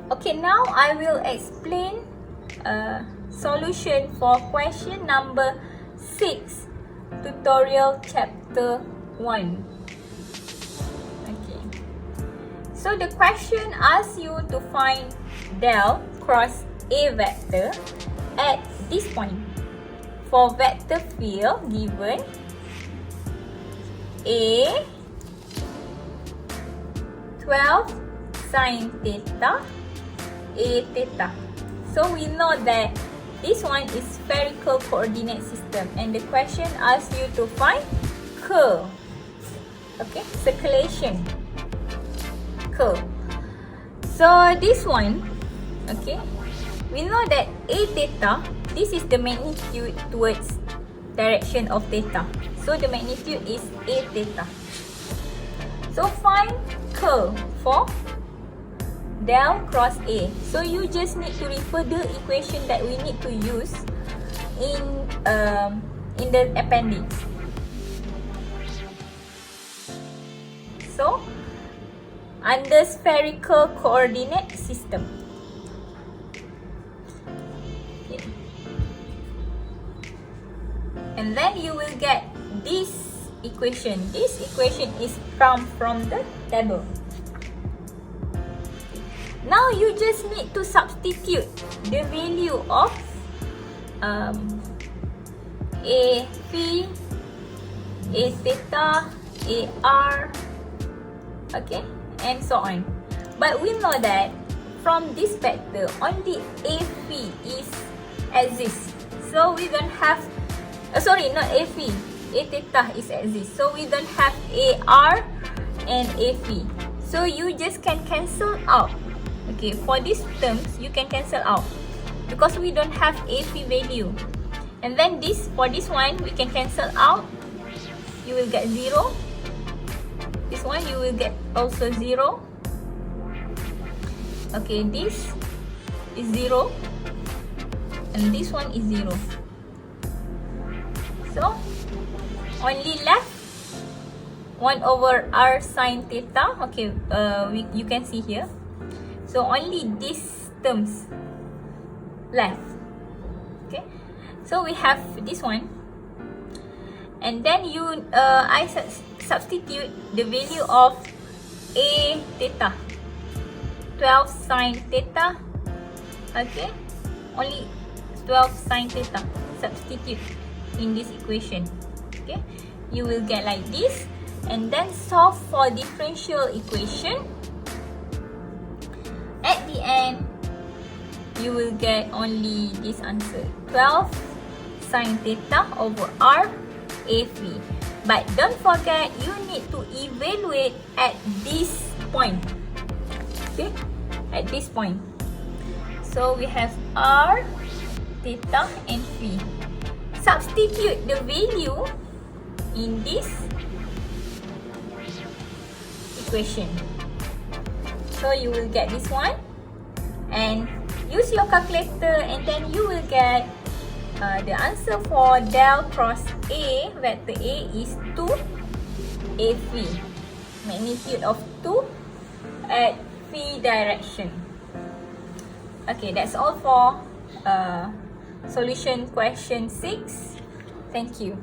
Okay, now I will explain solution for question number 6, tutorial chapter 1. Okay. So the question asks you to find del cross A vector at this point. For vector field given A 12 sin theta A theta. So we know that this one is spherical coordinate system and the question asks you to find curve. Okay, circulation curve. So this one, okay, we know that A theta, this is the magnitude towards direction of theta. So the magnitude is A theta. So find curve for del cross A. So you just need to refer the equation that we need to use in the appendix. So under spherical coordinate system. Okay. And then you will get this equation. This equation is from the table. Now you just need to substitute the value of A phi, A theta, A r, okay, and so on. But we know that from this vector only A phi is exists. So we don't have sorry, not A phi, A theta is exists. So we don't have A r and A phi. So you just can cancel out. Okay, for these terms, you can cancel out because we don't have A phi value. And then this, for this one, we can cancel out. You will get 0. This one, you will get also 0. Okay, this is 0. And this one is 0. So, only left 1 over r sine theta. Okay, you can see here. So only these terms left. Okay, so we have this one, and then I substitute the value of A theta, 12 sin theta. Okay, only 12 sin theta. Substitute in this equation. Okay, you will get like this, and then solve for differential equation. At the end, you will get only this answer, 12 sin theta over r A phi. But don't forget, you need to evaluate at this point. Okay, at this point. So we have r, theta, and phi. Substitute the value in this equation. So you will get this one, and use your calculator, and then you will get the answer for del cross A, vector A is 2 A phi. Magnitude of 2 at phi direction. Okay, that's all for solution question 6. Thank you.